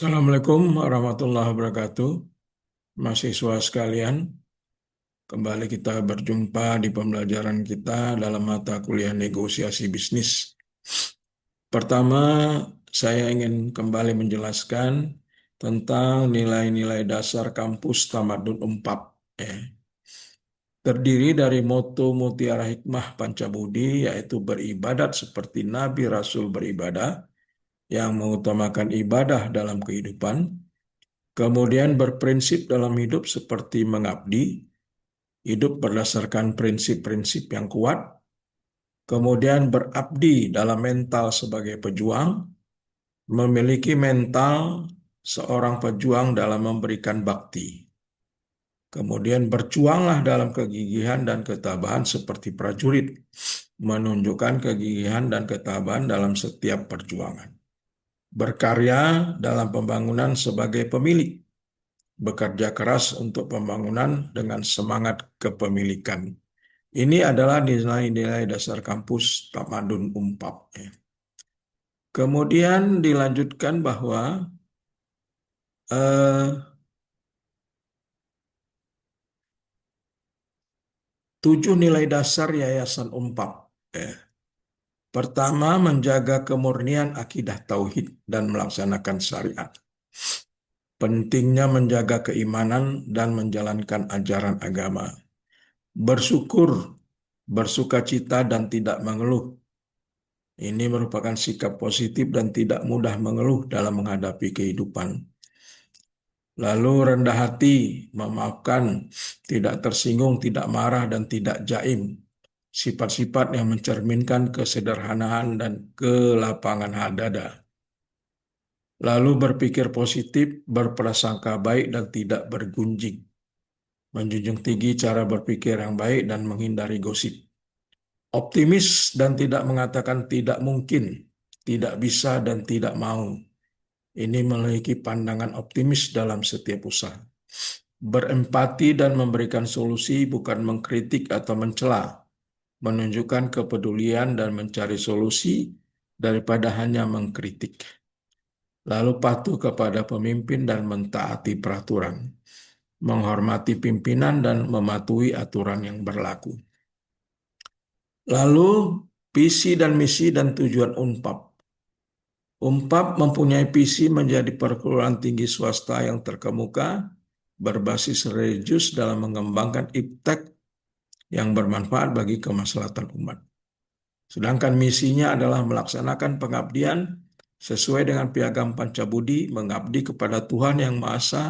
Assalamualaikum warahmatullahi wabarakatuh. Mahasiswa sekalian, kembali kita berjumpa di pembelajaran kita dalam mata kuliah negosiasi bisnis. Pertama, saya ingin kembali menjelaskan tentang nilai-nilai dasar kampus Tamadun Unpad. Ya. Terdiri dari moto Mutiara Hikmah Pancabudi, yaitu beribadat seperti Nabi Rasul beribadah, yang mengutamakan ibadah dalam kehidupan. Kemudian berprinsip dalam hidup seperti mengabdi, hidup berdasarkan prinsip-prinsip yang kuat. Kemudian berabdi dalam mental sebagai pejuang, memiliki mental seorang pejuang dalam memberikan bakti. Kemudian berjuanglah dalam kegigihan dan ketabahan seperti prajurit, menunjukkan kegigihan dan ketabahan dalam setiap perjuangan. Berkarya dalam pembangunan sebagai pemilik, bekerja keras untuk pembangunan dengan semangat kepemilikan. Ini adalah nilai-nilai dasar kampus Tamadun Unpad. Kemudian dilanjutkan bahwa eh, 7 nilai dasar Yayasan Unpad. Eh, Pertama, menjaga kemurnian akidah tauhid dan melaksanakan syariat. Pentingnya menjaga keimanan dan menjalankan ajaran agama. Bersyukur, bersukacita dan tidak mengeluh. Ini merupakan sikap positif dan tidak mudah mengeluh dalam menghadapi kehidupan. Lalu rendah hati, memaafkan, tidak tersinggung, tidak marah, dan tidak jaim. Sifat-sifat yang mencerminkan kesederhanaan dan kelapangan dada. Lalu berpikir positif, berprasangka baik, dan tidak bergunjing. Menjunjung tinggi cara berpikir yang baik dan menghindari gosip. Optimis dan tidak mengatakan tidak mungkin, tidak bisa, dan tidak mau. Ini memiliki pandangan optimis dalam setiap usaha. Berempati dan memberikan solusi, bukan mengkritik atau mencela. Menunjukkan kepedulian dan mencari solusi daripada hanya mengkritik. Lalu patuh kepada pemimpin dan mentaati peraturan. Menghormati pimpinan dan mematuhi aturan yang berlaku. Lalu visi dan misi dan tujuan Unpad. Unpad mempunyai visi menjadi perguruan tinggi swasta yang terkemuka, berbasis religius dalam mengembangkan iptek yang bermanfaat bagi kemaslahatan umat. Sedangkan misinya adalah melaksanakan pengabdian sesuai dengan piagam Pancabudi, mengabdi kepada Tuhan Yang Maha Esa,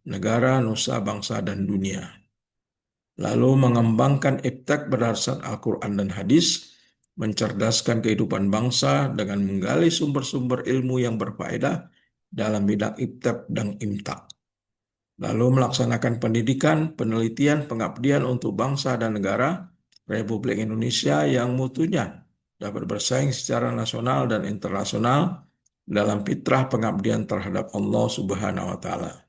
negara, nusa, bangsa, dan dunia. Lalu mengembangkan iptek berdasarkan Al-Quran dan hadis, mencerdaskan kehidupan bangsa dengan menggali sumber-sumber ilmu yang berfaedah dalam bidang iptek dan imtak. Lalu melaksanakan pendidikan, penelitian, pengabdian untuk bangsa dan negara Republik Indonesia yang mutunya dapat bersaing secara nasional dan internasional dalam fitrah pengabdian terhadap Allah Subhanahu wa Ta'ala.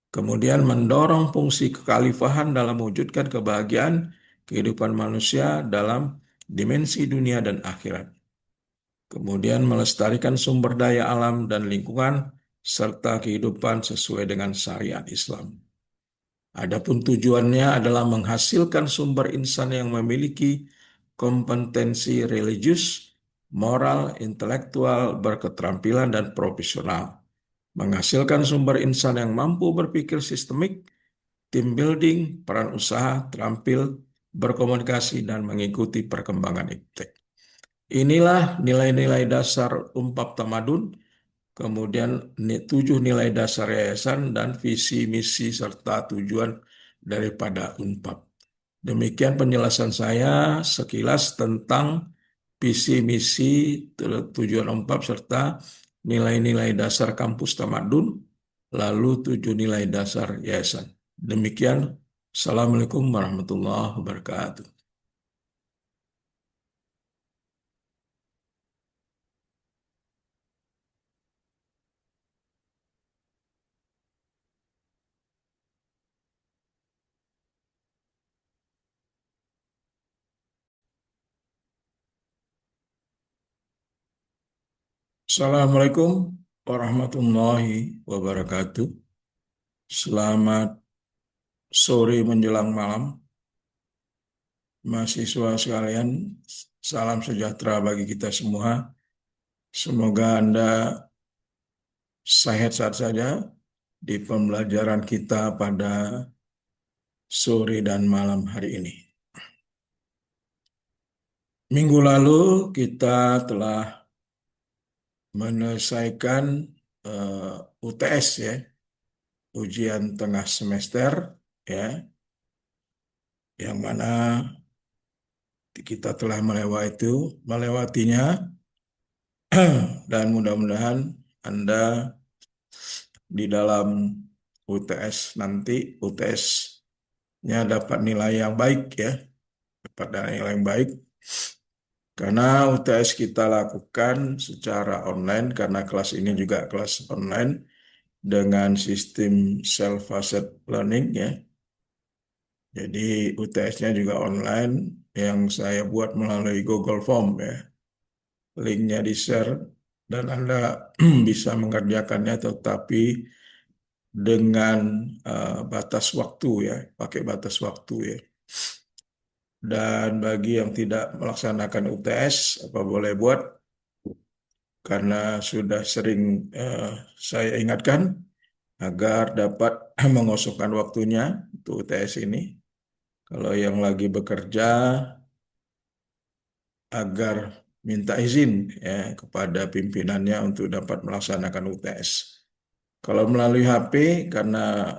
Kemudian mendorong fungsi kekhalifahan dalam mewujudkan kebahagiaan kehidupan manusia dalam dimensi dunia dan akhirat. Kemudian melestarikan sumber daya alam dan lingkungan serta kehidupan sesuai dengan syariat Islam. Adapun tujuannya adalah menghasilkan sumber insan yang memiliki kompetensi religius, moral, intelektual, berketerampilan, dan profesional. Menghasilkan sumber insan yang mampu berpikir sistemik, team building, peran usaha, terampil, berkomunikasi, dan mengikuti perkembangan iptek. Inilah nilai-nilai dasar Unpad Tamadun, kemudian 7 nilai dasar yayasan, dan visi, misi, serta tujuan daripada Unpad. Demikian penjelasan saya sekilas tentang visi, misi, tujuan Unpad, serta nilai-nilai dasar kampus Tamadun, lalu 7 nilai dasar yayasan. Demikian, Assalamualaikum warahmatullahi wabarakatuh. Assalamualaikum warahmatullahi wabarakatuh. Selamat sore menjelang malam, mahasiswa sekalian. Salam sejahtera bagi kita semua. Semoga Anda sehat-sehat saja di pembelajaran kita pada sore dan malam hari ini. Minggu lalu kita telah menyelesaikan UTS ya, ujian tengah semester ya, yang mana kita telah melewatinya dan mudah-mudahan Anda di dalam UTS nanti UTS-nya dapat nilai yang baik ya, dapat nilai yang baik karena UTS kita lakukan secara online karena kelas ini juga kelas online dengan sistem self-assessed learning ya. Jadi UTS-nya juga online yang saya buat melalui Google Form ya. Linknya di-share dan Anda bisa mengerjakannya tetapi dengan batas waktu ya, pakai batas waktu ya. Dan bagi yang tidak melaksanakan UTS, apa boleh buat? Karena sudah sering saya ingatkan agar dapat mengosongkan waktunya untuk UTS ini. Kalau yang lagi bekerja, agar minta izin ya kepada pimpinannya untuk dapat melaksanakan UTS. Kalau melalui HP, karena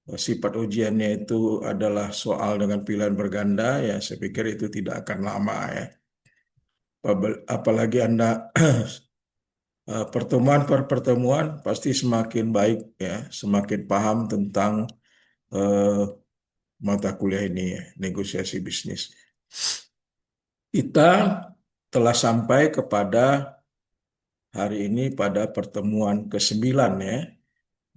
sifat ujiannya itu adalah soal dengan pilihan berganda, ya saya pikir itu tidak akan lama ya. Apalagi Anda pertemuan per pertemuan pasti semakin baik ya, semakin paham tentang eh, mata kuliah ini ya, negosiasi bisnis. Kita telah sampai kepada hari ini pada pertemuan ke-9 ya,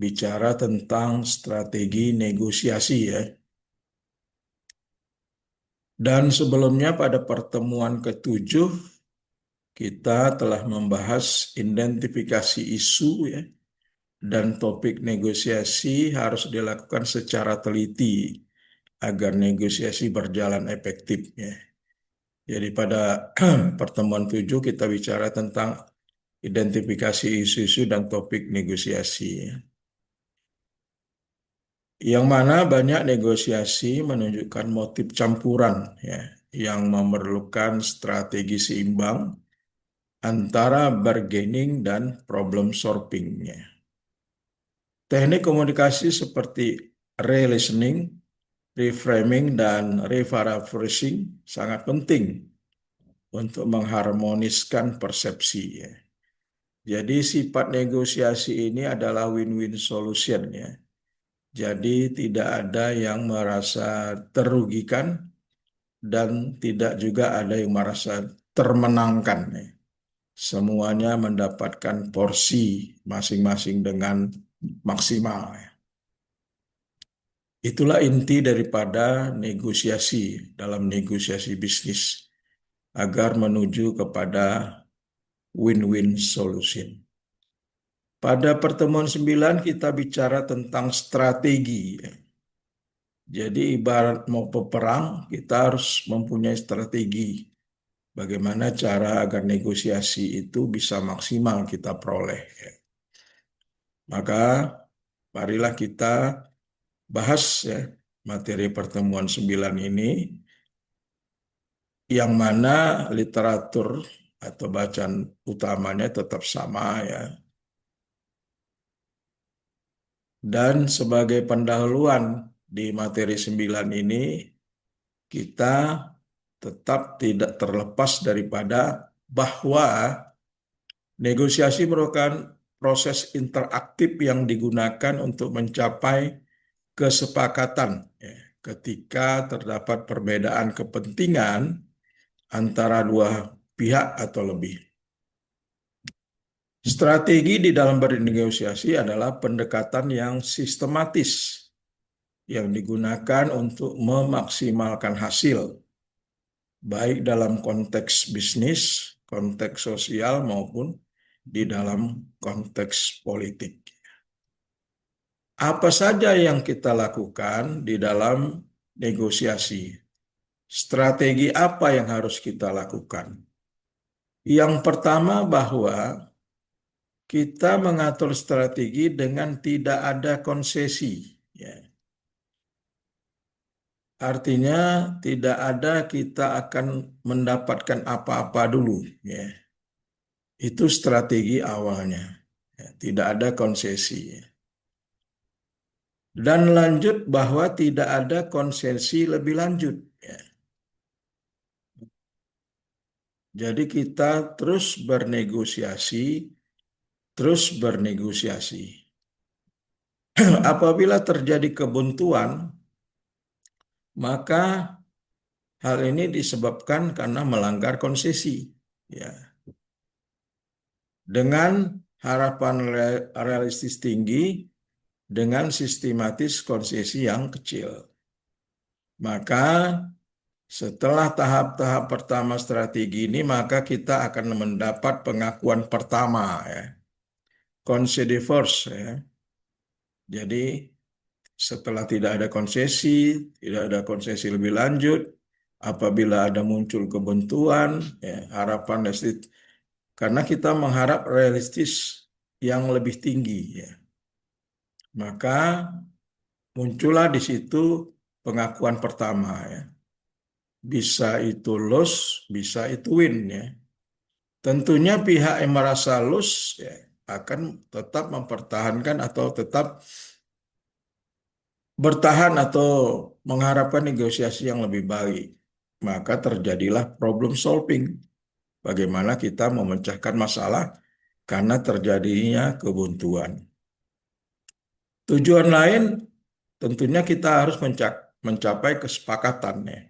bicara tentang strategi negosiasi ya. Dan sebelumnya pada pertemuan ke-7 kita telah membahas identifikasi isu ya dan topik negosiasi harus dilakukan secara teliti agar negosiasi berjalan efektif ya. Jadi pada pertemuan 7 kita bicara tentang identifikasi isu-isu dan topik negosiasi ya. Yang mana banyak negosiasi menunjukkan motif campuran ya, yang memerlukan strategi seimbang antara bargaining dan problem solving-nya. Teknik komunikasi seperti re-listening, reframing, dan reparaphrasing sangat penting untuk mengharmoniskan persepsi ya. Jadi sifat negosiasi ini adalah win-win solution ya. Jadi tidak ada yang merasa terugikan dan tidak juga ada yang merasa termenangkan ya. Semuanya mendapatkan porsi masing-masing dengan maksimal ya. Itulah inti daripada negosiasi dalam negosiasi bisnis agar menuju kepada win-win solution. Pada pertemuan 9 kita bicara tentang strategi ya. Jadi ibarat mau peperang, kita harus mempunyai strategi. Bagaimana cara agar negosiasi itu bisa maksimal kita peroleh ya. Maka marilah kita bahas ya materi pertemuan 9 ini, yang mana literatur atau bacaan utamanya tetap sama ya. Dan sebagai pendahuluan di materi 9 ini, kita tetap tidak terlepas daripada bahwa negosiasi merupakan proses interaktif yang digunakan untuk mencapai kesepakatan ya, ketika terdapat perbedaan kepentingan antara dua pihak atau lebih. Strategi di dalam bernegosiasi adalah pendekatan yang sistematis yang digunakan untuk memaksimalkan hasil, baik dalam konteks bisnis, konteks sosial, maupun di dalam konteks politik. Apa saja yang kita lakukan di dalam negosiasi? Strategi apa yang harus kita lakukan? Yang pertama bahwa kita mengatur strategi dengan tidak ada konsesi. Ya. Artinya tidak ada kita akan mendapatkan apa-apa dulu. Ya. Itu strategi awalnya. Ya, tidak ada konsesi. Dan lanjut bahwa tidak ada konsesi lebih lanjut. Ya. Jadi kita terus bernegosiasi, terus bernegosiasi. Apabila terjadi kebuntuan, maka hal ini disebabkan karena melanggar konsesi. Ya. Dengan harapan realistis tinggi, dengan sistematis konsesi yang kecil. Maka setelah tahap-tahap pertama strategi ini, maka kita akan mendapat pengakuan pertama, ya. Concede first, ya. Jadi setelah tidak ada konsesi, tidak ada konsesi lebih lanjut, apabila ada muncul kebuntuan, ya, harapan realistis, karena kita mengharap realistis yang lebih tinggi, ya. Maka muncullah di situ pengakuan pertama, ya. Bisa itu loss, bisa itu win, ya. Tentunya pihak yang merasa loss, ya, akan tetap mempertahankan atau tetap bertahan atau mengharapkan negosiasi yang lebih baik. Maka terjadilah problem solving. Bagaimana kita memecahkan masalah karena terjadinya kebuntuan. Tujuan lain tentunya kita harus mencapai kesepakatan, ya.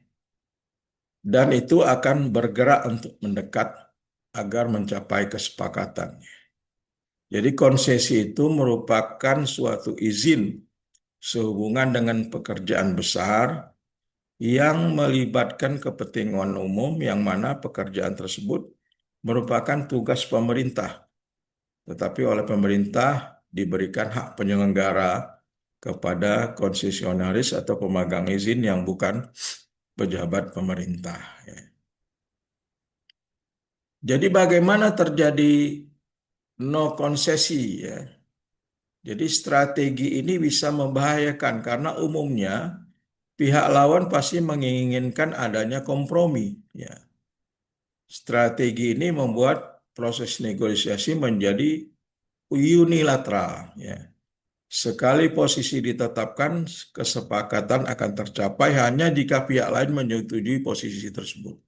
Dan itu akan bergerak untuk mendekat agar mencapai kesepakatan. Jadi konsesi itu merupakan suatu izin sehubungan dengan pekerjaan besar yang melibatkan kepentingan umum yang mana pekerjaan tersebut merupakan tugas pemerintah, tetapi oleh pemerintah diberikan hak penyelenggara kepada konsesionaris atau pemegang izin yang bukan pejabat pemerintah. Jadi bagaimana terjadi no konsesi, ya. Jadi strategi ini bisa membahayakan karena umumnya pihak lawan pasti menginginkan adanya kompromi, ya. Strategi ini membuat proses negosiasi menjadi unilateral, ya. Sekali posisi ditetapkan, kesepakatan akan tercapai hanya jika pihak lain menyetujui posisi tersebut.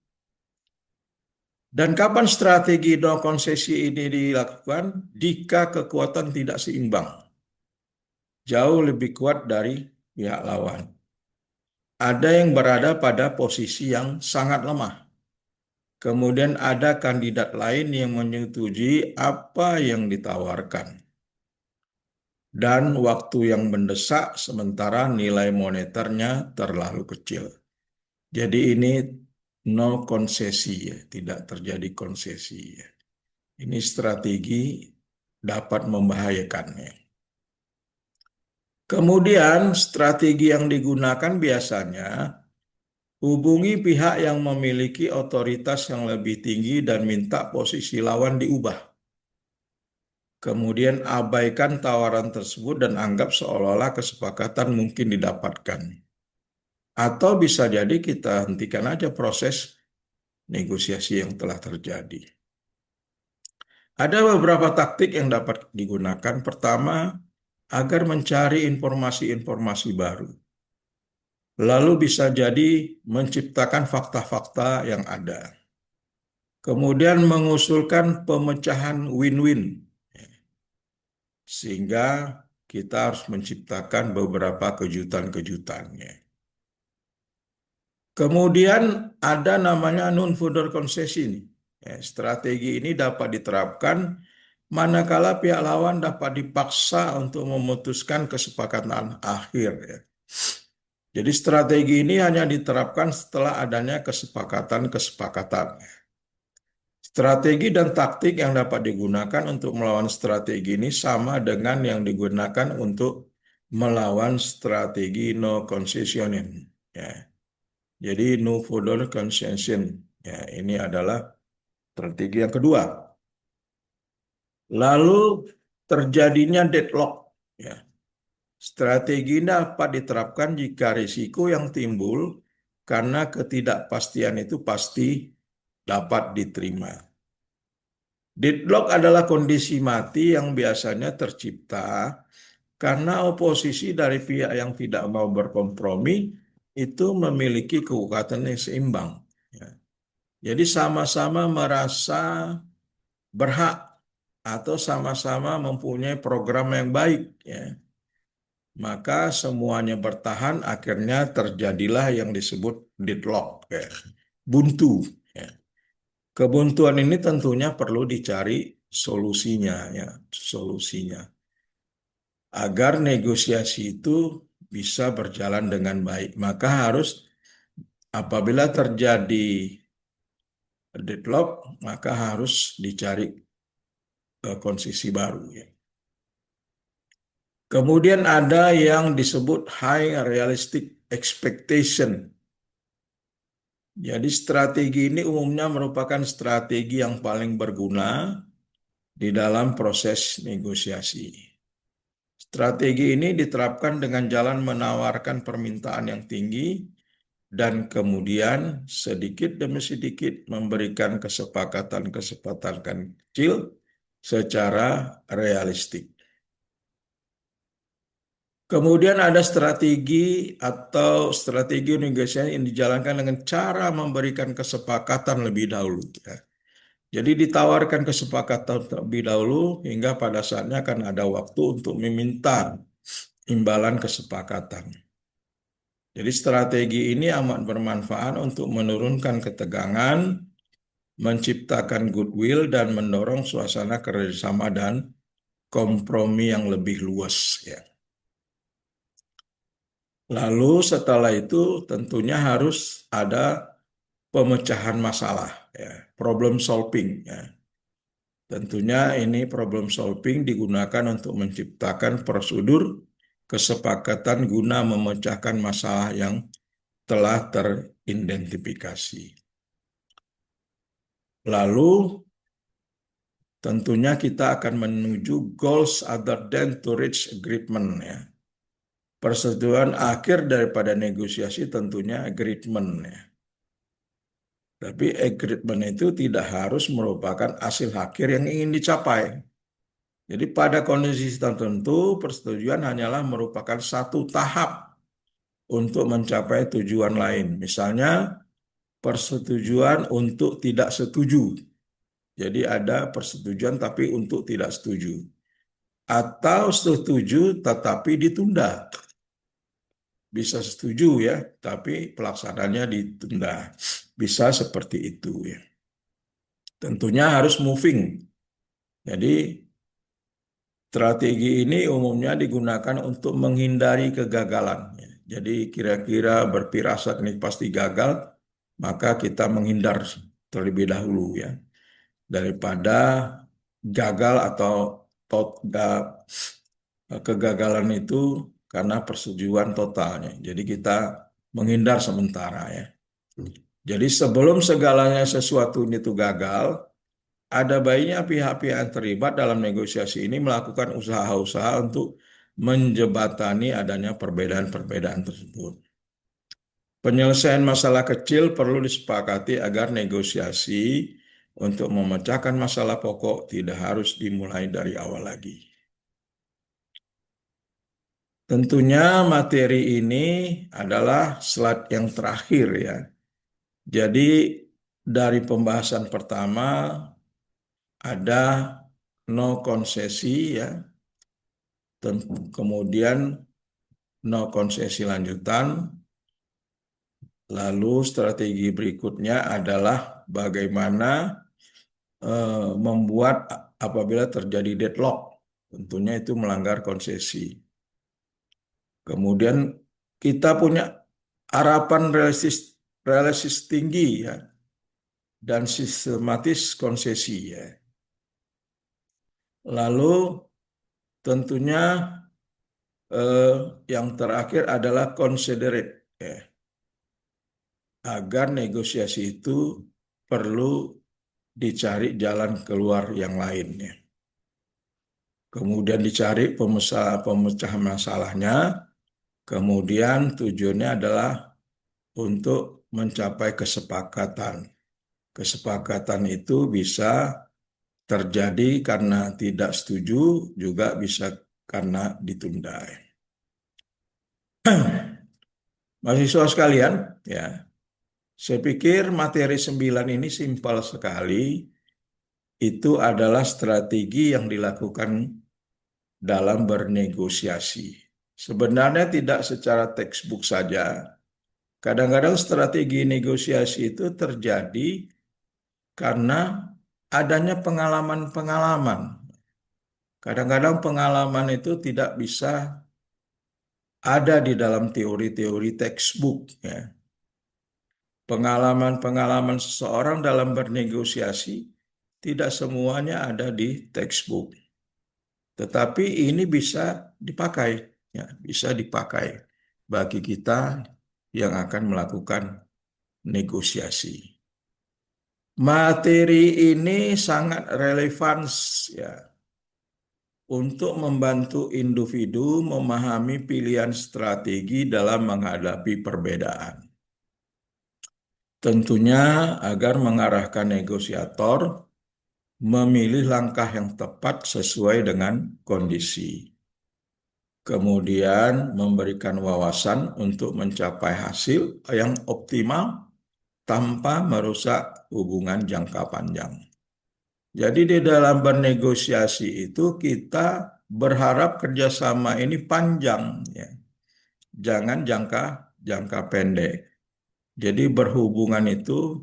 Dan kapan strategi no konsesi ini dilakukan? Jika kekuatan tidak seimbang, jauh lebih kuat dari pihak lawan. Ada yang berada pada posisi yang sangat lemah. Kemudian ada kandidat lain yang menyetujui apa yang ditawarkan. Dan waktu yang mendesak sementara nilai moneternya terlalu kecil. Jadi ini no konsesi, ya, tidak terjadi konsesi, ya. Ini strategi dapat membahayakan, ya. Kemudian strategi yang digunakan biasanya hubungi pihak yang memiliki otoritas yang lebih tinggi dan minta posisi lawan diubah. Kemudian abaikan tawaran tersebut dan anggap seolah-olah kesepakatan mungkin didapatkan. Atau bisa jadi kita hentikan aja proses negosiasi yang telah terjadi. Ada beberapa taktik yang dapat digunakan. Pertama, agar mencari informasi-informasi baru. Lalu bisa jadi menciptakan fakta-fakta yang ada. Kemudian mengusulkan pemecahan win-win. Sehingga kita harus menciptakan beberapa kejutan-kejutannya. Kemudian ada namanya non-voter concession. Strategi ini dapat diterapkan manakala pihak lawan dapat dipaksa untuk memutuskan kesepakatan akhir, ya. Jadi strategi ini hanya diterapkan setelah adanya kesepakatan-kesepakatan. Strategi dan taktik yang dapat digunakan untuk melawan strategi ini sama dengan yang digunakan untuk melawan strategi no concessioning. Ya. Jadi no further concession. Ya, ini adalah strategi yang kedua. Lalu terjadinya deadlock. Ya. Strategi ini dapat diterapkan jika risiko yang timbul karena ketidakpastian itu pasti dapat diterima. Deadlock adalah kondisi mati yang biasanya tercipta karena oposisi dari pihak yang tidak mau berkompromi itu memiliki kekuatan yang seimbang. Ya. Jadi sama-sama merasa berhak atau sama-sama mempunyai program yang baik. Ya. Maka semuanya bertahan, akhirnya terjadilah yang disebut deadlock. Ya. Buntu. Ya. Kebuntuan ini tentunya perlu dicari solusinya, ya, solusinya agar negosiasi itu bisa berjalan dengan baik. Maka harus apabila terjadi deadlock, maka harus dicari konsisi baru. Ya. Kemudian ada yang disebut high realistic expectation. Jadi strategi ini umumnya merupakan strategi yang paling berguna di dalam proses negosiasi. Strategi ini diterapkan dengan jalan menawarkan permintaan yang tinggi dan kemudian sedikit demi sedikit memberikan kesepakatan-kesepakatan kecil secara realistik. Kemudian ada strategi negosiasi yang dijalankan dengan cara memberikan kesepakatan lebih dahulu. Ya. Jadi ditawarkan kesepakatan terlebih dahulu hingga pada saatnya akan ada waktu untuk meminta imbalan kesepakatan. Jadi strategi ini amat bermanfaat untuk menurunkan ketegangan, menciptakan goodwill, dan mendorong suasana kerjasama dan kompromi yang lebih luas. Ya. Lalu setelah itu tentunya harus ada pemecahan masalah, ya, problem solving. Ya. Tentunya ini problem solving digunakan untuk menciptakan prosedur kesepakatan guna memecahkan masalah yang telah teridentifikasi. Lalu tentunya kita akan menuju goals other than to reach agreement. Ya. Persetujuan akhir daripada negosiasi tentunya agreement. Ya. Tapi agreement itu tidak harus merupakan hasil akhir yang ingin dicapai. Jadi pada kondisi tertentu persetujuan hanyalah merupakan satu tahap untuk mencapai tujuan lain. Misalnya persetujuan untuk tidak setuju. Jadi ada persetujuan tapi untuk tidak setuju. Atau setuju tetapi ditunda. Bisa setuju ya, tapi pelaksanaannya ditunda. Bisa seperti itu ya. Tentunya harus moving. Jadi strategi ini umumnya digunakan untuk menghindari kegagalan. Ya. Jadi kira-kira berpirasat ini pasti gagal, maka kita menghindar terlebih dahulu ya. Daripada gagal atau kegagalan itu karena persetujuan totalnya. Jadi kita menghindar sementara ya. Jadi sebelum segalanya sesuatu itu gagal, ada baiknya pihak-pihak yang terlibat dalam negosiasi ini melakukan usaha-usaha untuk menjebatani adanya perbedaan-perbedaan tersebut. Penyelesaian masalah kecil perlu disepakati agar negosiasi untuk memecahkan masalah pokok tidak harus dimulai dari awal lagi. Tentunya materi ini adalah slide yang terakhir ya. Jadi dari pembahasan pertama ada no konsesi ya. Kemudian no konsesi lanjutan. Lalu strategi berikutnya adalah bagaimana membuat apabila terjadi deadlock. Tentunya itu melanggar konsesi. Kemudian kita punya harapan realistis tinggi ya. dan sistematis konsesi ya. Lalu tentunya yang terakhir adalah considerate ya. Agar negosiasi itu perlu dicari jalan keluar yang lainnya. Kemudian dicari pemecahan masalahnya. Kemudian tujuannya adalah untuk mencapai kesepakatan. Kesepakatan itu bisa terjadi karena tidak setuju, juga bisa karena ditunda. Mahasiswa sekalian, ya, saya pikir materi 9 ini simpel sekali. Itu adalah strategi yang dilakukan dalam bernegosiasi. Sebenarnya tidak secara textbook saja. Kadang-kadang strategi negosiasi itu terjadi karena adanya pengalaman-pengalaman. Kadang-kadang pengalaman itu tidak bisa ada di dalam teori-teori textbook. Ya. Pengalaman-pengalaman seseorang dalam bernegosiasi tidak semuanya ada di textbook. Tetapi ini bisa dipakai, ya, bisa dipakai bagi kita yang akan melakukan negosiasi. Materi ini sangat relevan ya untuk membantu individu memahami pilihan strategi dalam menghadapi perbedaan. Tentunya agar mengarahkan negosiator memilih langkah yang tepat sesuai dengan kondisi. Kemudian memberikan wawasan untuk mencapai hasil yang optimal tanpa merusak hubungan jangka panjang. Jadi di dalam bernegosiasi itu kita berharap kerjasama ini panjang, ya. Jangan jangka pendek. Jadi berhubungan itu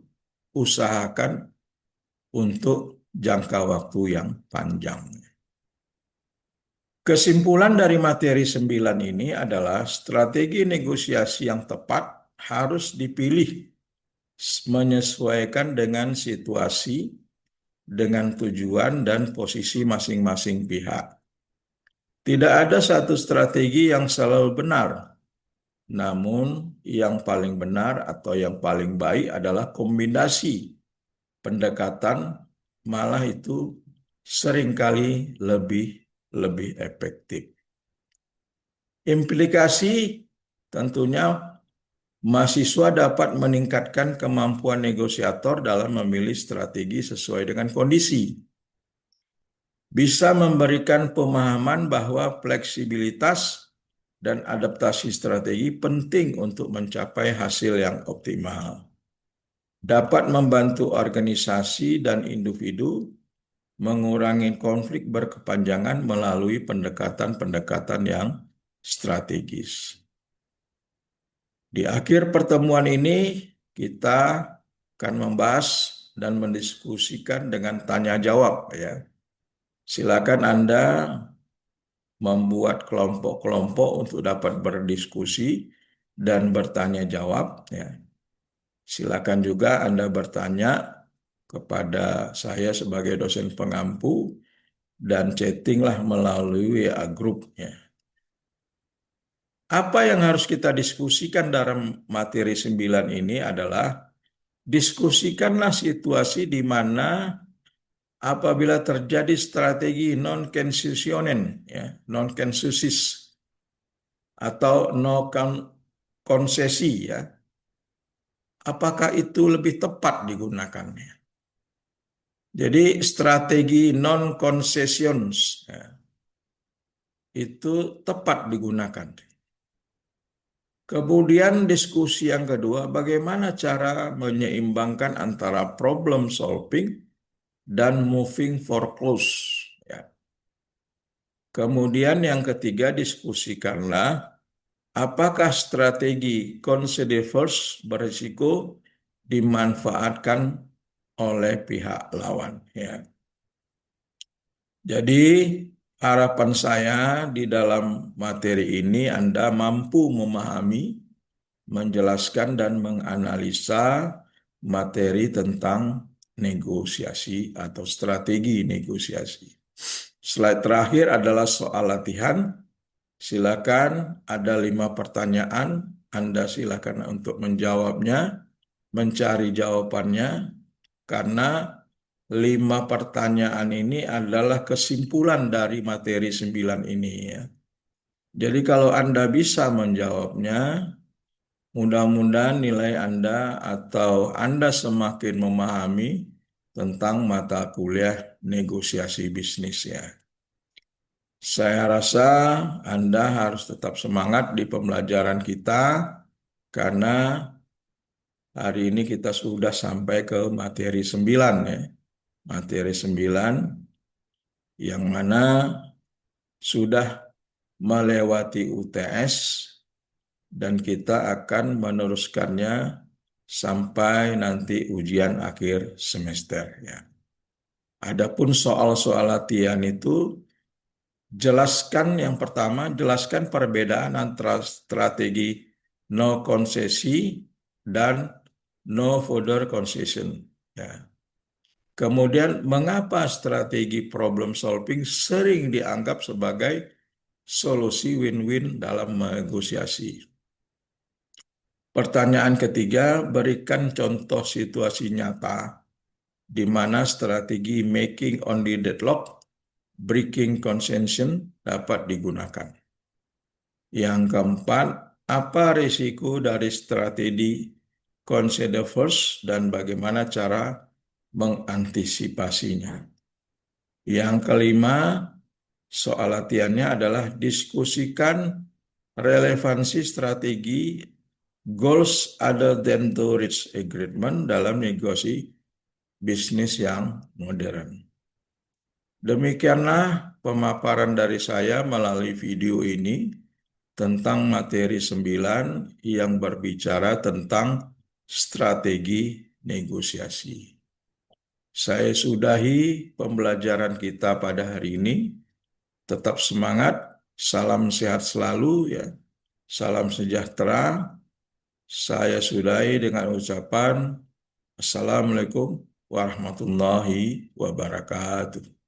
usahakan untuk jangka waktu yang panjang. Kesimpulan dari materi 9 ini adalah strategi negosiasi yang tepat harus dipilih menyesuaikan dengan situasi, dengan tujuan dan posisi masing-masing pihak. Tidak ada satu strategi yang selalu benar, namun yang paling benar atau yang paling baik adalah kombinasi pendekatan, malah itu seringkali lebih efektif. Implikasi tentunya mahasiswa dapat meningkatkan kemampuan negosiator dalam memilih strategi sesuai dengan kondisi. Bisa memberikan pemahaman bahwa fleksibilitas dan adaptasi strategi penting untuk mencapai hasil yang optimal. Dapat membantu organisasi dan individu mengurangi konflik berkepanjangan melalui pendekatan-pendekatan yang strategis. Di akhir pertemuan ini, kita akan membahas dan mendiskusikan dengan tanya jawab, ya. Silakan Anda membuat kelompok-kelompok untuk dapat berdiskusi dan bertanya jawab, ya. Silakan juga Anda bertanya kepada saya sebagai dosen pengampu dan chattinglah melalui WA grupnya. Apa yang harus kita diskusikan dalam materi 9 ini adalah diskusikanlah situasi di mana apabila terjadi strategi non-consensus, ya, non-consensus atau no konsesi, ya, apakah itu lebih tepat digunakannya? Jadi strategi non-concessions, ya, itu tepat digunakan. Kemudian diskusi yang kedua, bagaimana cara menyeimbangkan antara problem solving dan moving for close. Ya. Kemudian yang ketiga, diskusikanlah apakah strategi concede first berisiko dimanfaatkan oleh pihak lawan. Ya. Jadi harapan saya di dalam materi ini Anda mampu memahami, menjelaskan dan menganalisa materi tentang negosiasi atau strategi negosiasi. Slide terakhir adalah soal latihan. Silakan, ada 5 pertanyaan. Anda silakan untuk menjawabnya, mencari jawabannya, karena 5 pertanyaan ini adalah kesimpulan dari materi 9 ini ya. Jadi kalau Anda bisa menjawabnya, mudah-mudahan nilai Anda atau Anda semakin memahami tentang mata kuliah negosiasi bisnis ya. Saya rasa Anda harus tetap semangat di pembelajaran kita karena hari ini kita sudah sampai ke materi 9 ya. Materi 9 yang mana sudah melewati UTS dan kita akan meneruskannya sampai nanti ujian akhir semester ya. Adapun soal-soal latihan itu jelaskan yang pertama, jelaskan perbedaan antara strategi no konsesi dan no further concession ya. Kemudian mengapa strategi problem solving sering dianggap sebagai solusi win-win dalam negosiasi. Pertanyaan ketiga, berikan contoh situasi nyata di mana strategi making on the deadlock, breaking consensus dapat digunakan. Yang keempat, apa risiko dari strategi consider first dan bagaimana cara mengantisipasinya. Yang kelima, soal latihannya adalah diskusikan relevansi strategi goals other than to reach agreement dalam negosiasi bisnis yang modern. Demikianlah pemaparan dari saya melalui video ini tentang materi 9 yang berbicara tentang strategi negosiasi. Saya sudahi pembelajaran kita pada hari ini. Tetap semangat, salam sehat selalu ya. Salam sejahtera. Saya sudahi dengan ucapan Assalamualaikum warahmatullahi wabarakatuh.